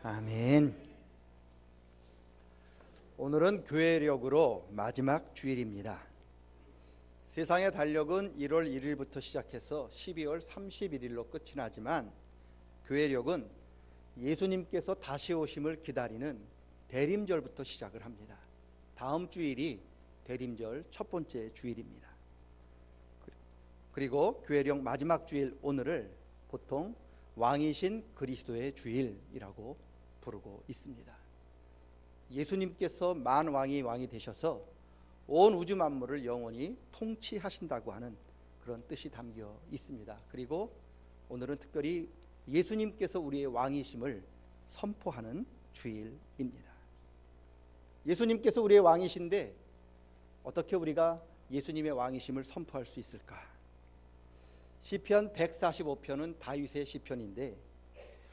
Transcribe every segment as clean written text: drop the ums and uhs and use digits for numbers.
아멘. 오늘은 교회력으로 마지막 주일입니다. 세상의 달력은 1월 1일부터 시작해서 12월 31일로 끝이 나지만 교회력은 예수님께서 다시 오심을 기다리는 대림절부터 시작을 합니다. 다음 주일이 대림절 첫 번째 주일입니다. 그리고 교회력 마지막 주일 오늘을 보통 왕이신 그리스도의 주일이라고 부르고 있습니다. 예수님께서 만왕이 왕이 되셔서 온 우주 만물을 영원히 통치하신다고 하는 그런 뜻이 담겨 있습니다. 그리고 오늘은 특별히 예수님께서 우리의 왕이심을 선포하는 주일입니다. 예수님께서 우리의 왕이신데 어떻게 우리가 예수님의 왕이심을 선포할 수 있을까? 시편 145편은 다윗의 시편인데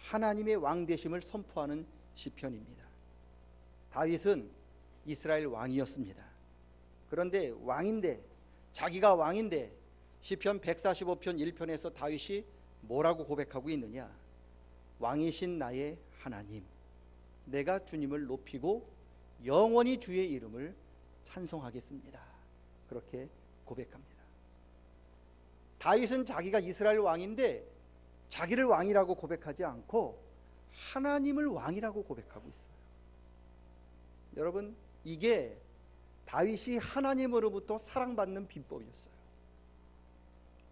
하나님의 왕 되심을 선포하는 시편입니다. 다윗은 이스라엘 왕이었습니다. 그런데 왕인데, 자기가 왕인데 시편 145편 1편에서 다윗이 뭐라고 고백하고 있느냐? 왕이신 나의 하나님, 내가 주님을 높이고 영원히 주의 이름을 찬송하겠습니다. 그렇게 고백합니다. 다윗은 자기가 이스라엘 왕인데 자기를 왕이라고 고백하지 않고 하나님을 왕이라고 고백하고 있어요. 여러분, 이게 다윗이 하나님으로부터 사랑받는 비법이었어요.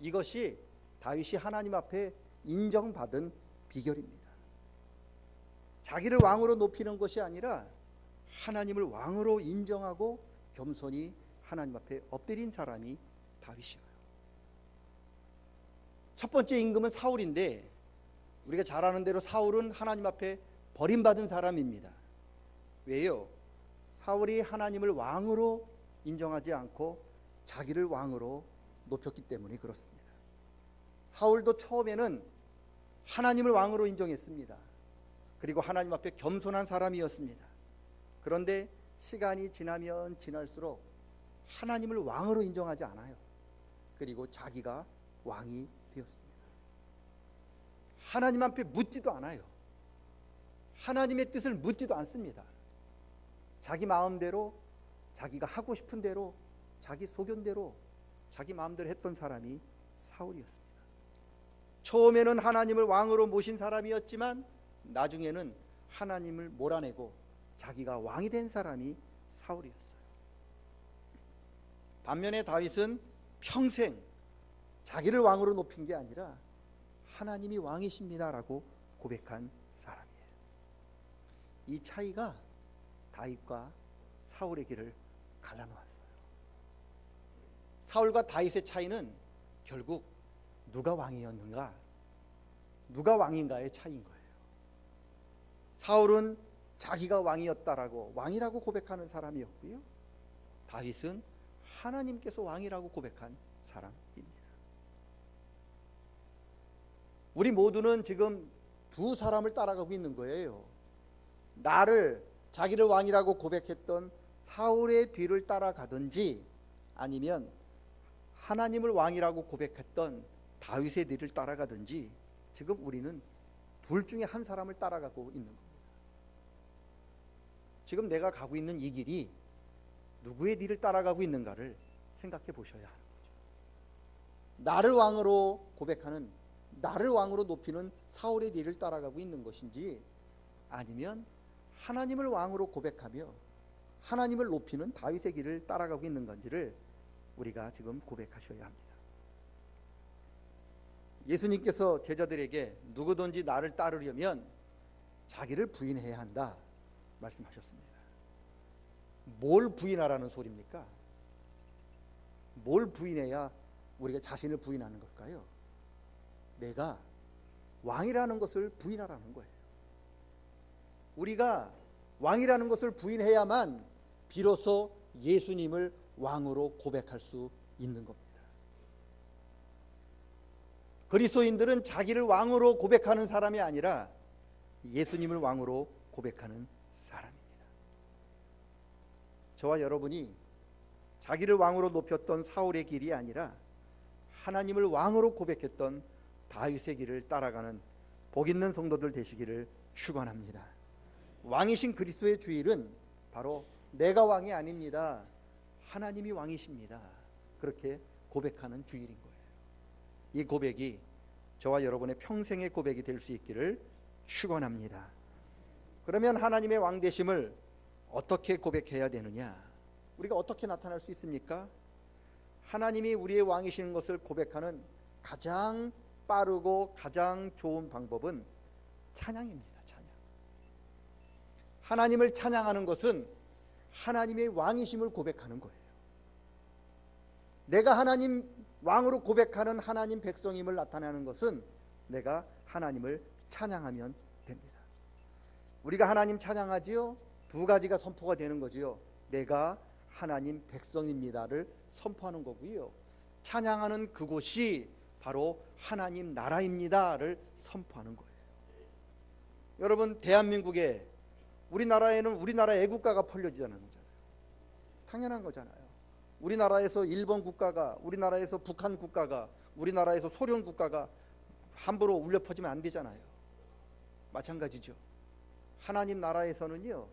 이것이 다윗이 하나님 앞에 인정받은 비결입니다. 자기를 왕으로 높이는 것이 아니라 하나님을 왕으로 인정하고 겸손히 하나님 앞에 엎드린 사람이 다윗이에요. 첫 번째 임금은 사울인데 우리가 잘 아는 대로 사울은 하나님 앞에 버림받은 사람입니다. 왜요? 사울이 하나님을 왕으로 인정하지 않고 자기를 왕으로 높였기 때문에 그렇습니다. 사울도 처음에는 하나님을 왕으로 인정했습니다. 그리고 하나님 앞에 겸손한 사람이었습니다. 그런데 시간이 지나면 지날수록 하나님을 왕으로 인정하지 않아요. 그리고 자기가 왕이 되었습니다. 하나님 앞에 묻지도 않아요. 하나님의 뜻을 묻지도 않습니다. 자기 마음대로, 자기가 하고 싶은 대로, 자기 소견대로, 자기 마음대로 했던 사람이 사울이었습니다. 처음에는 하나님을 왕으로 모신 사람이었지만 나중에는 하나님을 몰아내고 자기가 왕이 된 사람이 사울이었어요. 반면에 다윗은 평생 자기를 왕으로 높인 게 아니라 하나님이 왕이십니다라고 고백한 사람이에요. 이 차이가 다윗과 사울의 길을 갈라놓았어요. 사울과 다윗의 차이는 결국 누가 왕이었는가, 누가 왕인가의 차이인 거예요. 사울은 자기가 왕이라고 고백하는 사람이었고요. 다윗은 하나님께서 왕이라고 고백한 사람입니다. 우리 모두는 지금 두 사람을 따라가고 있는 거예요. 자기를 왕이라고 고백했던 사울의 뒤를 따라가든지 아니면 하나님을 왕이라고 고백했던 다윗의 뒤를 따라가든지 지금 우리는 둘 중에 한 사람을 따라가고 있는 겁니다. 지금 내가 가고 있는 이 길이 누구의 뒤를 따라가고 있는가를 생각해 보셔야 하는 거죠. 나를 왕으로 고백하는, 나를 왕으로 높이는 사울의 뒤를 따라가고 있는 것인지 아니면 하나님을 왕으로 고백하며 하나님을 높이는 다윗의 길을 따라가고 있는 건지를 우리가 지금 고백하셔야 합니다. 예수님께서 제자들에게 누구든지 나를 따르려면 자기를 부인해야 한다 말씀하셨습니다. 뭘 부인하라는 소리입니까? 뭘 부인해야 우리가 자신을 부인하는 걸까요? 내가 왕이라는 것을 부인하라는 거예요. 우리가 왕이라는 것을 부인해야만 비로소 예수님을 왕으로 고백할 수 있는 겁니다. 그리스도인들은 자기를 왕으로 고백하는 사람이 아니라 예수님을 왕으로 고백하는 사람입니다. 저와 여러분이 자기를 왕으로 높였던 사울의 길이 아니라 하나님을 왕으로 고백했던 다윗의 길을 따라가는 복 있는 성도들 되시기를 축원합니다. 왕이신 그리스도의 주일은 바로 내가 왕이 아닙니다. 하나님이 왕이십니다. 그렇게 고백하는 주일인 거예요. 이 고백이 저와 여러분의 평생의 고백이 될 수 있기를 축원합니다. 그러면 하나님의 왕되심을 어떻게 고백해야 되느냐? 우리가 어떻게 나타날 수 있습니까? 하나님이 우리의 왕이시는 것을 고백하는 가장 빠르고 가장 좋은 방법은 찬양입니다. 찬양. 하나님을 찬양하는 것은 하나님의 왕이심을 고백하는 거예요. 내가 하나님 왕으로 고백하는 하나님 백성임을 나타내는 것은 내가 하나님을 찬양하면 됩니다. 우리가 하나님 찬양하지요? 두 가지가 선포가 되는 거지요. 내가 하나님 백성입니다를 선포하는 거고요. 찬양하는 그곳이 바로 하나님 나라입니다를 선포하는 거예요. 여러분, 대한민국에 우리나라에는 우리나라 애국가가 펄려지자는 거잖아요. 당연한 거잖아요. 우리나라에서 일본 국가가, 우리나라에서 북한 국가가, 우리나라에서 소련 국가가 함부로 울려 퍼지면 안 되잖아요. 마찬가지죠. 하나님 나라에서는요,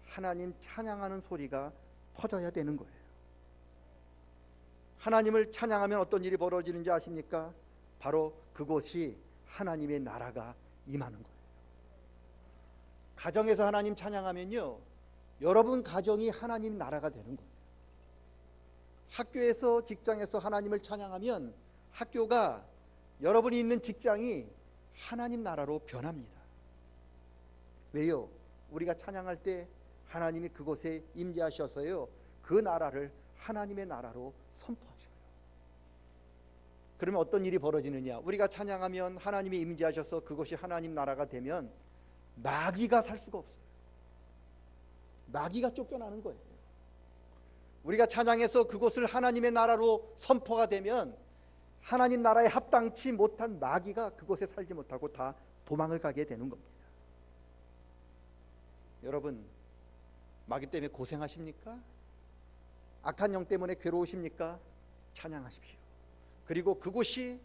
하나님 찬양하는 소리가 퍼져야 되는 거예요. 하나님을 찬양하면 어떤 일이 벌어지는지 아십니까? 바로 그곳이 하나님의 나라가 임하는 거예요. 가정에서 하나님 찬양하면요, 여러분 가정이 하나님 나라가 되는 거예요. 학교에서, 직장에서 하나님을 찬양하면 학교가, 여러분이 있는 직장이 하나님 나라로 변합니다. 왜요? 우리가 찬양할 때 하나님이 그곳에 임재하셔서요, 그 나라를 하나님의 나라로 선포하셔요. 그러면 어떤 일이 벌어지느냐? 우리가 찬양하면 하나님이 임재하셔서 그것이 하나님 나라가 되면 마귀가 살 수가 없어요. 마귀가 쫓겨나는 거예요. 우리가 찬양해서 그곳을 하나님의 나라로 선포가 되면 하나님 나라에 합당치 못한 마귀가 그곳에 살지 못하고 다 도망을 가게 되는 겁니다. 여러분, 마귀 때문에 고생하십니까? 악한 영 때문에 괴로우십니까? 찬양하십시오. 그리고 그곳이,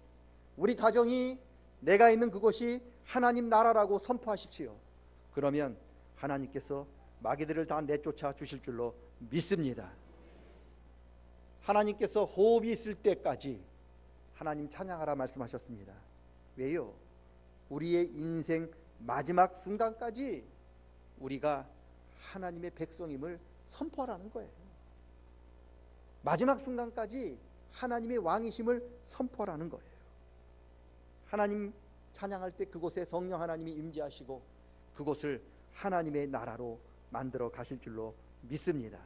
우리 가정이, 내가 있는 그곳이 하나님 나라라고 선포하십시오. 그러면 하나님께서 마귀들을 다 내쫓아 주실 줄로 믿습니다. 하나님께서 호흡이 있을 때까지 하나님 찬양하라 말씀하셨습니다. 왜요? 우리의 인생 마지막 순간까지 우리가 하나님의 백성임을 선포하라는 거예요. 마지막 순간까지 하나님의 왕이심을 선포하라는 거예요. 하나님 찬양할 때 그곳에 성령 하나님이 임재하시고 그곳을 하나님의 나라로 만들어 가실 줄로 믿습니다.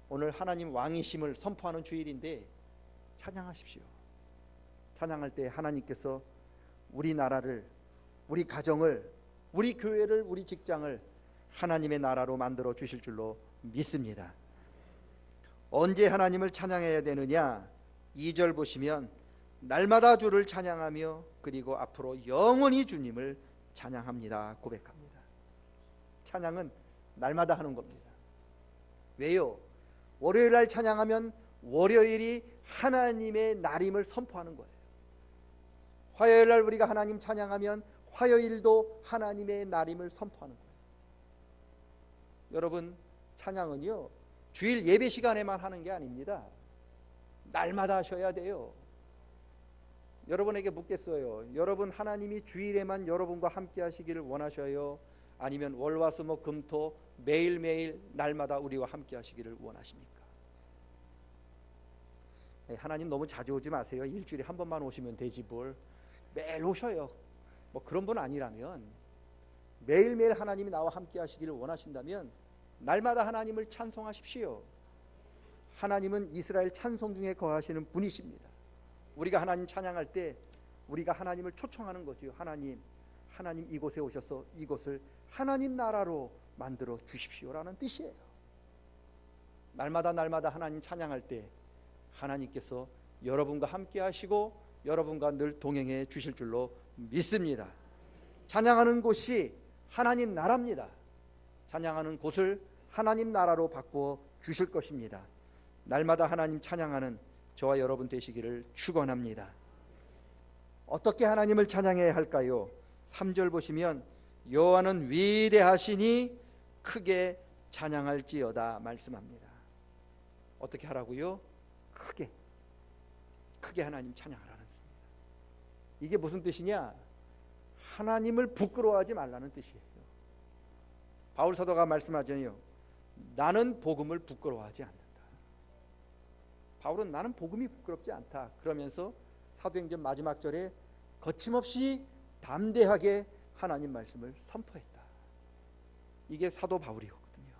오늘 하나님 왕이심을 선포하는 주일인데 찬양하십시오. 찬양할 때 하나님께서 우리 나라를, 우리 가정을, 우리 교회를, 우리 직장을 하나님의 나라로 만들어 주실 줄로 믿습니다. 언제 하나님을 찬양해야 되느냐? 2절 보시면 날마다 주를 찬양하며 그리고 앞으로 영원히 주님을 찬양합니다 고백합니다. 찬양은 날마다 하는 겁니다. 왜요? 월요일 날 찬양하면 월요일이 하나님의 날임을 선포하는 거예요. 화요일 날 우리가 하나님 찬양하면 화요일도 하나님의 날임을 선포하는 거예요. 여러분, 찬양은요, 주일 예배 시간에만 하는 게 아닙니다. 날마다 하셔야 돼요. 여러분에게 묻겠어요. 여러분, 하나님이 주일에만 여러분과 함께 하시기를 원하셔요? 아니면 월화수목금토 매일매일 날마다 우리와 함께 하시기를 원하십니까? 하나님 너무 자주 오지 마세요. 일주일에 한 번만 오시면 되지 뭘 매일 오셔요. 뭐 그런 분 아니라면, 매일매일 하나님이 나와 함께 하시기를 원하신다면 날마다 하나님을 찬송하십시오. 하나님은 이스라엘 찬송 중에 거하시는 분이십니다. 우리가 하나님 찬양할 때 우리가 하나님을 초청하는 거죠. 하나님 이곳에 오셔서 이곳을 하나님 나라로 만들어 주십시오라는 뜻이에요. 날마다 하나님 찬양할 때 하나님께서 여러분과 함께 하시고 여러분과 늘 동행해 주실 줄로 믿습니다. 찬양하는 곳이 하나님 나라입니다. 찬양하는 곳을 하나님 나라로 바꾸어 주실 것입니다. 날마다 하나님 찬양하는 저와 여러분 되시기를 축원합니다. 어떻게 하나님을 찬양해야 할까요? 3절 보시면 여호와는 위대하시니 크게 찬양할지어다 말씀합니다. 어떻게 하라고요? 크게 하나님 찬양하라는 뜻입니다. 이게 무슨 뜻이냐? 하나님을 부끄러워하지 말라는 뜻이에요. 바울 사도가 말씀하잖아요. 나는 복음을 부끄러워하지 않는다. 바울은 나는 복음이 부끄럽지 않다 그러면서 사도행전 마지막 절에 거침없이 담대하게 하나님 말씀을 선포했다. 이게 사도 바울이거든요.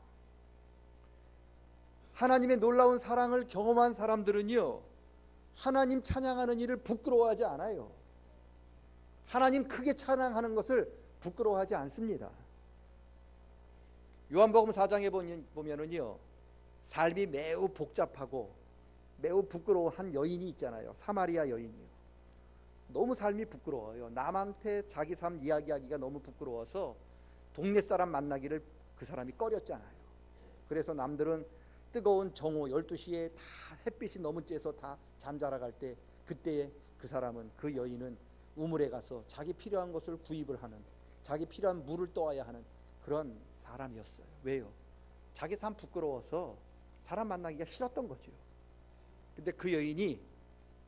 하나님의 놀라운 사랑을 경험한 사람들은요, 하나님 찬양하는 일을 부끄러워하지 않아요. 하나님 크게 찬양하는 것을 부끄러워하지 않습니다. 요한복음 4장에 보면은요, 삶이 매우 복잡하고 매우 부끄러운 한 여인이 있잖아요. 사마리아 여인이요. 너무 삶이 부끄러워요. 남한테 자기 삶 이야기하기가 너무 부끄러워서 동네 사람 만나기를 그 사람이 꺼렸잖아요. 그래서 남들은 뜨거운 정오 12시에 다 햇빛이 너무 쬐서 다 잠자러 갈 때, 그때 그 사람은, 그 여인은 우물에 가서 자기 필요한 것을 구입을 하는, 자기 필요한 물을 떠와야 하는 그런 사람이었어요. 왜요? 자기 삶 부끄러워서 사람 만나기가 싫었던 거죠. 근데 그 여인이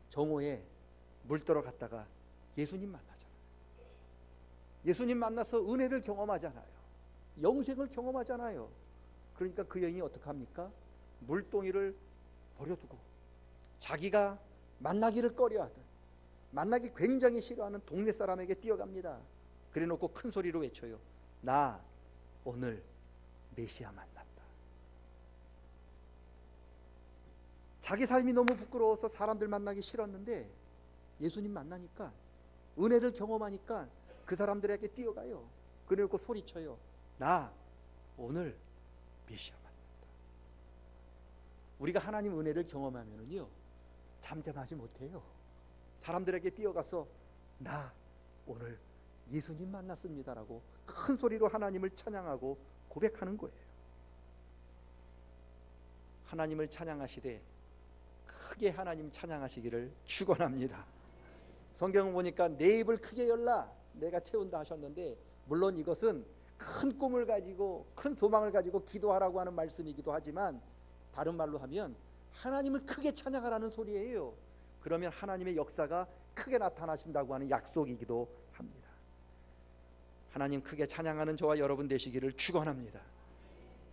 정오에 물 떠러 갔다가 예수님 만나잖아요. 예수님 만나서 은혜를 경험하잖아요. 영생을 경험하잖아요. 그러니까 그 여인이 어떡합니까? 물동이를 버려두고 자기가 만나기를 꺼려하던, 만나기 굉장히 싫어하는 동네 사람에게 뛰어갑니다. 그래놓고 큰 소리로 외쳐요. 나 오늘 메시아 만났다. 자기 삶이 너무 부끄러워서 사람들 만나기 싫었는데 예수님 만나니까, 은혜를 경험하니까 그 사람들에게 뛰어가요. 그래놓고 소리쳐요. 나 오늘 메시아 만났다. 우리가 하나님 은혜를 경험하면은요, 잠잠하지 못해요. 사람들에게 뛰어가서 나 오늘 예수님 만났습니다라고 큰 소리로 하나님을 찬양하고 고백하는 거예요. 하나님을 찬양하시되 크게 하나님 찬양하시기를 축원합니다. 성경을 보니까 내 입을 크게 열라 내가 채운다 하셨는데, 물론 이것은 큰 꿈을 가지고 큰 소망을 가지고 기도하라고 하는 말씀이기도 하지만, 다른 말로 하면 하나님을 크게 찬양하라는 소리예요. 그러면 하나님의 역사가 크게 나타나신다고 하는 약속이기도 합니다. 하나님 크게 찬양하는 저와 여러분 되시기를 축원합니다.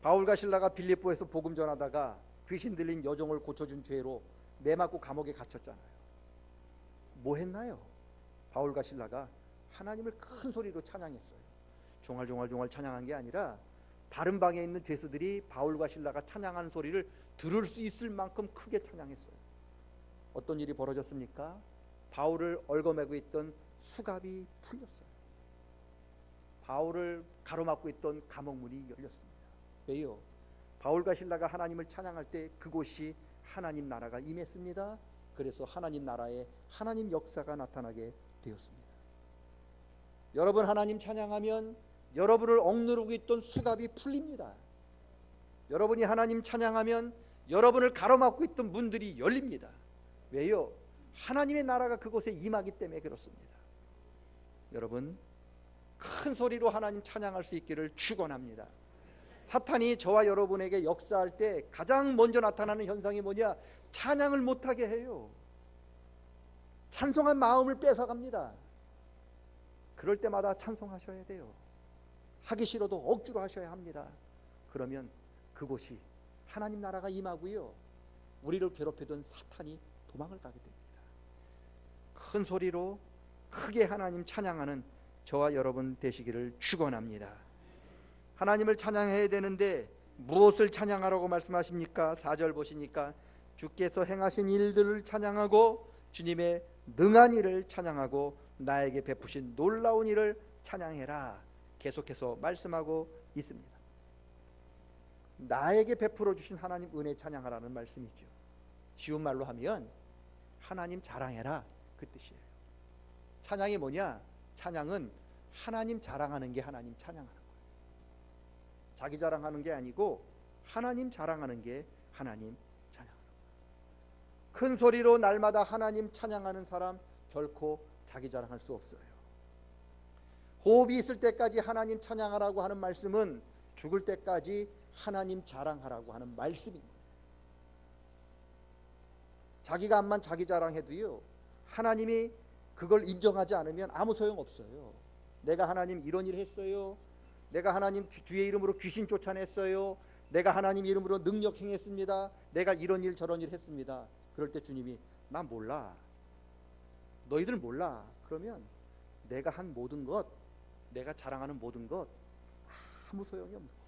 바울과 실라가 빌립보에서 복음 전하다가 귀신 들린 여종을 고쳐준 죄로 매 맞고 감옥에 갇혔잖아요. 뭐 했나요? 바울과 실라가 하나님을 큰 소리로 찬양했어요. 종알종알 찬양한 게 아니라 다른 방에 있는 죄수들이 바울과 실라가 찬양하는 소리를 들을 수 있을 만큼 크게 찬양했어요. 어떤 일이 벌어졌습니까? 바울을 얽어매고 있던 수갑이 풀렸어요. 바울을 가로막고 있던 감옥문이 열렸습니다. 왜요? 바울과 실라가 하나님을 찬양할 때 그곳이 하나님 나라가 임했습니다. 그래서 하나님 나라에 하나님 역사가 나타나게 되었습니다. 여러분, 하나님 찬양하면 여러분을 억누르고 있던 수갑이 풀립니다. 여러분이 하나님 찬양하면 여러분을 가로막고 있던 문들이 열립니다. 왜요? 하나님의 나라가 그곳에 임하기 때문에 그렇습니다. 여러분, 큰 소리로 하나님 찬양할 수 있기를 축원합니다. 사탄이 저와 여러분에게 역사할 때 가장 먼저 나타나는 현상이 뭐냐? 찬양을 못하게 해요. 찬송한 마음을 뺏어갑니다. 그럴 때마다 찬송하셔야 돼요. 하기 싫어도 억지로 하셔야 합니다. 그러면 그곳이 하나님 나라가 임하고요, 우리를 괴롭히던 사탄이 도망을 가게 됩니다. 큰 소리로 크게 하나님 찬양하는 저와 여러분 되시기를 축원합니다. 하나님을 찬양해야 되는데 무엇을 찬양하라고 말씀하십니까? 4절 보시니까 주께서 행하신 일들을 찬양하고 주님의 능한 일을 찬양하고 나에게 베푸신 놀라운 일을 찬양해라. 계속해서 말씀하고 있습니다. 나에게 베풀어 주신 하나님 은혜 찬양하라는 말씀이죠. 쉬운 말로 하면 하나님 자랑해라, 그 뜻이에요. 찬양이 뭐냐? 찬양은 하나님 자랑하는 게 하나님 찬양하는 거예요. 자기 자랑하는 게 아니고 하나님 자랑하는 게 하나님 찬양하는 거예요. 큰 소리로 날마다 하나님 찬양하는 사람 결코 자기 자랑할 수 없어요. 호흡이 있을 때까지 하나님 찬양하라고 하는 말씀은 죽을 때까지 하나님 자랑하라고 하는 말씀입니다. 자기가 암만 자기 자랑해도요, 하나님이 그걸 인정하지 않으면 아무 소용없어요. 내가 하나님 이런 일 했어요, 내가 하나님 주의 이름으로 귀신 쫓아냈어요, 내가 하나님 이름으로 능력 행했습니다, 내가 이런 일 저런 일 했습니다. 그럴 때 주님이 나 몰라, 너희들 몰라. 그러면 내가 한 모든 것, 내가 자랑하는 모든 것 아무 소용이 없는 거예요.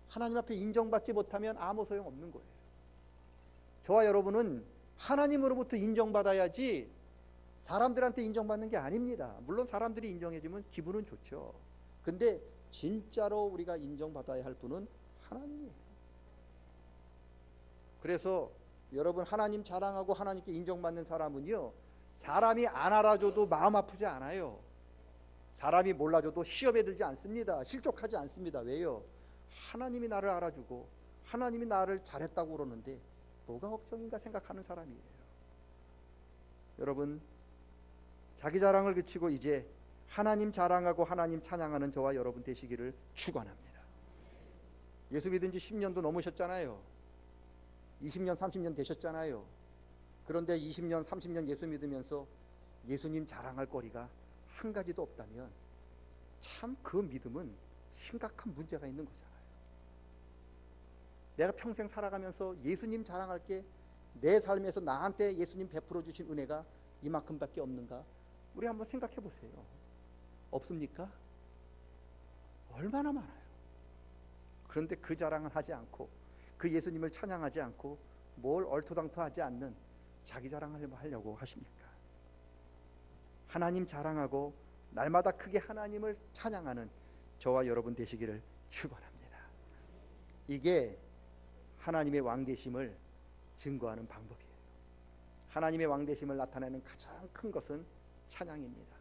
하나님 앞에 인정받지 못하면 아무 소용없는 거예요. 저와 여러분은 하나님으로부터 인정받아야지 사람들한테 인정받는 게 아닙니다. 물론 사람들이 인정해주면 기분은 좋죠. 근데 진짜로 우리가 인정받아야 할 분은 하나님이에요. 그래서 여러분, 하나님 자랑하고 하나님께 인정받는 사람은요, 사람이 안 알아줘도 마음 아프지 않아요. 사람이 몰라줘도 시험에 들지 않습니다. 실족하지 않습니다. 왜요? 하나님이 나를 알아주고 하나님이 나를 잘했다고 그러는데 뭐가 걱정인가 생각하는 사람이에요. 여러분, 자기 자랑을 그치고 이제 하나님 자랑하고 하나님 찬양하는 저와 여러분 되시기를 축원합니다. 예수 믿은 지 10년도 넘으셨잖아요. 20년 30년 되셨잖아요. 그런데 20년 30년 예수 믿으면서 예수님 자랑할 거리가 한 가지도 없다면 참 그 믿음은 심각한 문제가 있는 거잖아요. 내가 평생 살아가면서 예수님 자랑할 게 내 삶에서 나한테 예수님 베풀어 주신 은혜가 이만큼밖에 없는가? 우리 한번 생각해 보세요. 없습니까? 얼마나 많아요. 그런데 그 자랑을 하지 않고 그 예수님을 찬양하지 않고 뭘 얼토당토하지 않는 자기 자랑을 하려고 하십니까? 하나님 자랑하고 날마다 크게 하나님을 찬양하는 저와 여러분 되시기를 축원합니다. 이게 하나님의 왕되심을 증거하는 방법이에요. 하나님의 왕되심을 나타내는 가장 큰 것은 찬양입니다.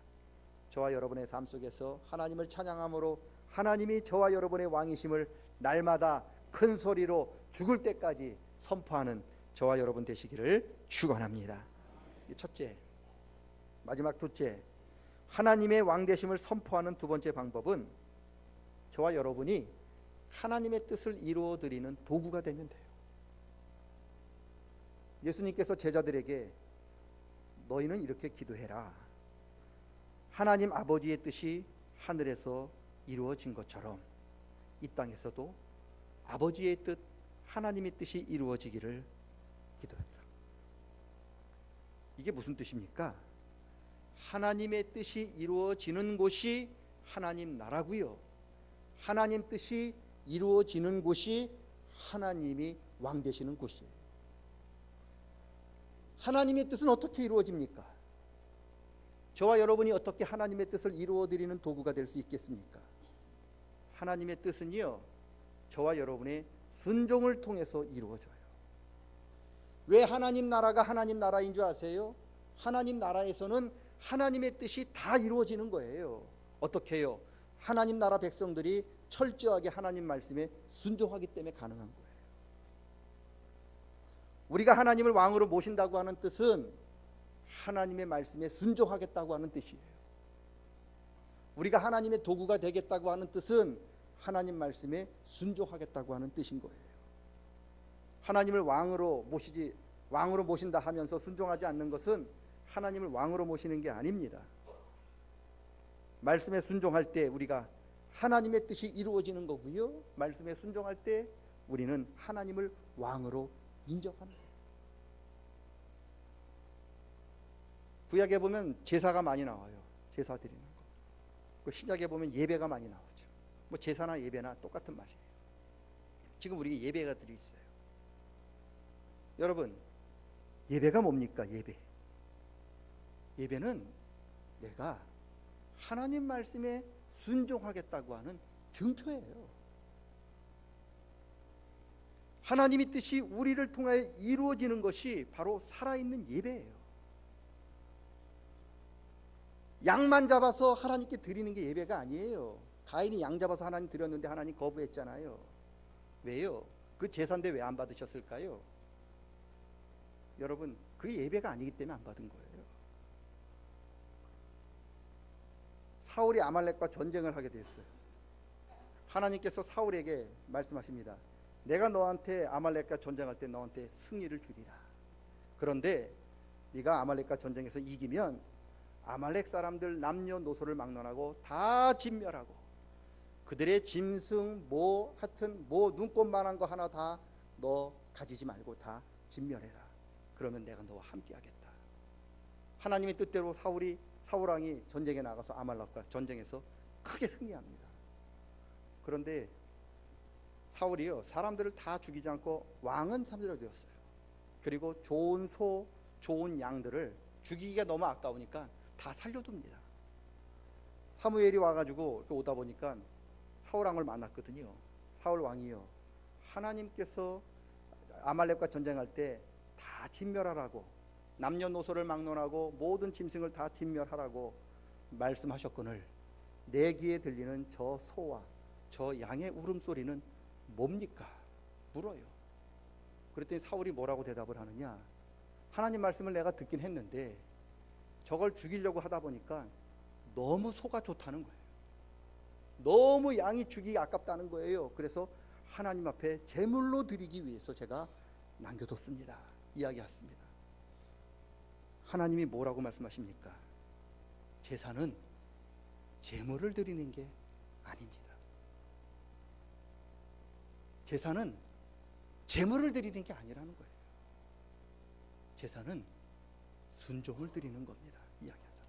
저와 여러분의 삶 속에서 하나님을 찬양함으로 하나님이 저와 여러분의 왕이심을 날마다 큰 소리로 죽을 때까지 선포하는 저와 여러분 되시기를 축원합니다. 첫째, 마지막 둘째, 하나님의 왕되심을 선포하는 두 번째 방법은 저와 여러분이 하나님의 뜻을 이루어 드리는 도구가 되면 돼요. 예수님께서 제자들에게 너희는 이렇게 기도해라. 하나님 아버지의 뜻이 하늘에서 이루어진 것처럼 이 땅에서도 아버지의 뜻, 하나님의 뜻이 이루어지기를 기도해라. 이게 무슨 뜻입니까? 하나님의 뜻이 이루어지는 곳이 하나님 나라고요. 하나님 뜻이 이루어지는 곳이 하나님이 왕 되시는 곳이에요. 하나님의 뜻은 어떻게 이루어집니까? 저와 여러분이 어떻게 하나님의 뜻을 이루어드리는 도구가 될 수 있겠습니까? 하나님의 뜻은요, 저와 여러분의 순종을 통해서 이루어져요. 왜 하나님 나라가 하나님 나라인 줄 아세요? 하나님 나라에서는 하나님의 뜻이 다 이루어지는 거예요. 어떻게 해요? 하나님 나라 백성들이 철저하게 하나님 말씀에 순종하기 때문에 가능한 거예요. 우리가 하나님을 왕으로 모신다고 하는 뜻은 하나님의 말씀에 순종하겠다고 하는 뜻이에요. 우리가 하나님의 도구가 되겠다고 하는 뜻은 하나님 말씀에 순종하겠다고 하는 뜻인 거예요. 하나님을 왕으로 모신다 하면서 순종하지 않는 것은 하나님을 왕으로 모시는 게 아닙니다. 말씀에 순종할 때 우리가 하나님의 뜻이 이루어지는 거고요, 말씀에 순종할 때 우리는 하나님을 왕으로 인정하는 거예요. 구약에 보면 제사가 많이 나와요. 제사 드리는 거. 신약에 보면 예배가 많이 나오죠. 뭐 제사나 예배나 똑같은 말이에요. 지금 우리가 예배가 들어있어요. 여러분, 예배가 뭡니까? 예배는 내가 하나님 말씀에 순종하겠다고 하는 증표예요. 하나님의 뜻이 우리를 통하여 이루어지는 것이 바로 살아있는 예배예요. 양만 잡아서 하나님께 드리는 게 예배가 아니에요. 가인이 양 잡아서 하나님 드렸는데 하나님 거부했잖아요. 왜요? 그 제사인데 왜 안 받으셨을까요? 여러분, 그게 예배가 아니기 때문에 안 받은 거예요. 사울이 아말렉과 전쟁을 하게 되었어요. 하나님께서 사울에게 말씀하십니다. 내가 너한테 아말렉과 전쟁할 때 너한테 승리를 주리라. 그런데 네가 아말렉과 전쟁에서 이기면 아말렉 사람들 남녀노소를 막론하고 다 진멸하고 그들의 짐승 하여튼 눈꽃만한 거 하나 다 너 가지지 말고 다 진멸해라. 그러면 내가 너와 함께하겠다. 하나님의 뜻대로 사울 왕이 전쟁에 나가서 아말렉과 전쟁에서 크게 승리합니다. 그런데 사울이요, 사람들을 다 죽이지 않고 왕은 삼려되었어요. 그리고 좋은 소, 좋은 양들을 죽이기가 너무 아까우니까 다 살려둡니다. 사무엘이 와가지고 오다 보니까 사울 왕을 만났거든요. 사울 왕이요, 하나님께서 아말렉과 전쟁할 때 다 진멸하라고, 남녀노소를 막론하고 모든 짐승을 다 진멸하라고 말씀하셨거늘 내 귀에 들리는 저 소와 저 양의 울음소리는 뭡니까? 물어요. 그랬더니 사울이 뭐라고 대답을 하느냐, 하나님 말씀을 내가 듣긴 했는데 저걸 죽이려고 하다 보니까 너무 소가 좋다는 거예요. 너무 양이 죽이기 아깝다는 거예요. 그래서 하나님 앞에 제물로 드리기 위해서 제가 남겨뒀습니다. 이야기했습니다. 하나님이 뭐라고 말씀하십니까? 제사는 제물을 드리는 게 아닙니다. 제사는 제물을 드리는 게 아니라는 거예요. 제사는 순종을 드리는 겁니다. 이야기하잖아요.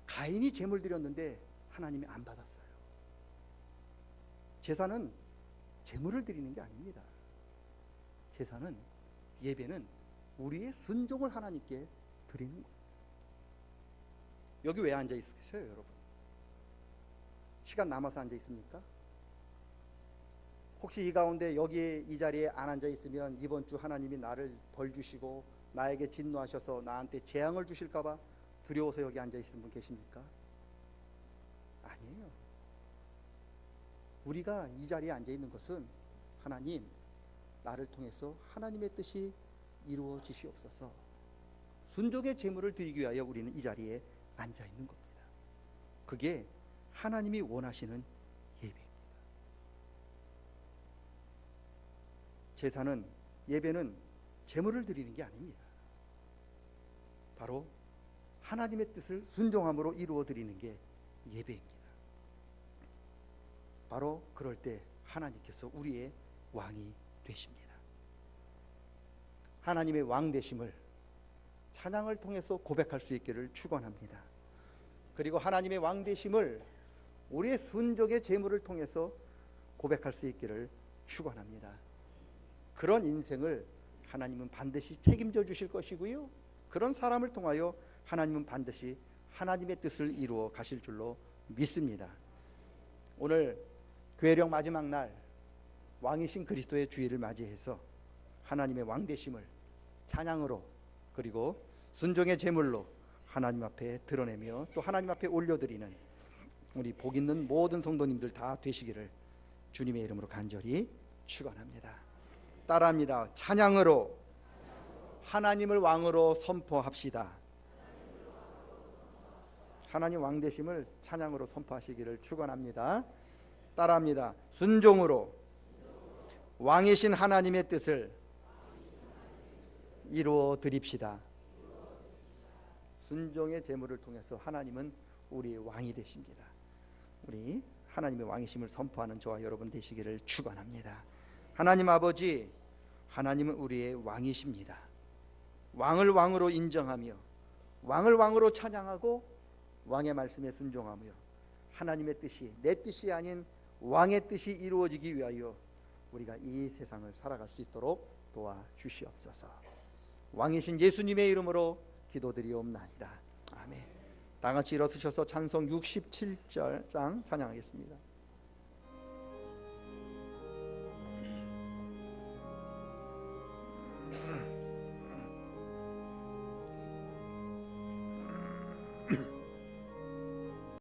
가인이 제물 드렸는데 하나님이 안 받았어요. 제사는 제물을 드리는 게 아닙니다. 제사는, 예배는 우리의 순종을 하나님께 드리는 거예요. 여기 왜 앉아 있으세요, 여러분? 시간 남아서 앉아 있습니까? 혹시 이 가운데 여기 이 자리에 안 앉아 있으면 이번 주 하나님이 나를 벌 주시고 나에게 진노하셔서 나한테 재앙을 주실까봐 두려워서 여기 앉아 있는 분 계십니까? 아니에요. 우리가 이 자리에 앉아 있는 것은 하나님, 나를 통해서 하나님의 뜻이 이루어지시옵소서, 순종의 제물을 드리기 위하여 우리는 이 자리에 앉아 있는 겁니다. 그게 하나님이 원하시는 예배입니다. 제사는, 예배는 제물을 드리는 게 아닙니다. 바로 하나님의 뜻을 순종함으로 이루어 드리는 게 예배입니다. 바로 그럴 때 하나님께서 우리의 왕이 되십니다. 하나님의 왕 되심을 찬양을 통해서 고백할 수 있기를 축원합니다. 그리고 하나님의 왕 되심을 우리의 순종의 제물을 통해서 고백할 수 있기를 축원합니다. 그런 인생을 하나님은 반드시 책임져 주실 것이고요, 그런 사람을 통하여 하나님은 반드시 하나님의 뜻을 이루어 가실 줄로 믿습니다. 오늘 교회령 마지막 날 왕이신 그리스도의 주일을 맞이해서 하나님의 왕 되심을 찬양으로 그리고 순종의 제물로 하나님 앞에 드러내며 또 하나님 앞에 올려드리는 우리 복 있는 모든 성도님들 다 되시기를 주님의 이름으로 간절히 축원합니다. 따라합니다. 찬양으로 하나님을 왕으로 선포합시다. 하나님 왕 되심을 찬양으로 선포하시기를 축원합니다. 따라합니다. 순종으로 왕이신 하나님의 뜻을 이루어 드립시다. 순종의 제물을 통해서 하나님은 우리의 왕이 되십니다. 우리 하나님의 왕이심을 선포하는 저와 여러분 되시기를 축원합니다. 하나님 아버지, 하나님은 우리의 왕이십니다. 왕을 왕으로 인정하며 왕을 왕으로 찬양하고 왕의 말씀에 순종하며 하나님의 뜻이, 내 뜻이 아닌 왕의 뜻이 이루어지기 위하여 우리가 이 세상을 살아갈 수 있도록 도와주시옵소서. 왕이신 예수님의 이름으로 기도드리옵나이다. 아멘. 다 같이 일어서셔서 찬송 67장 찬양하겠습니다.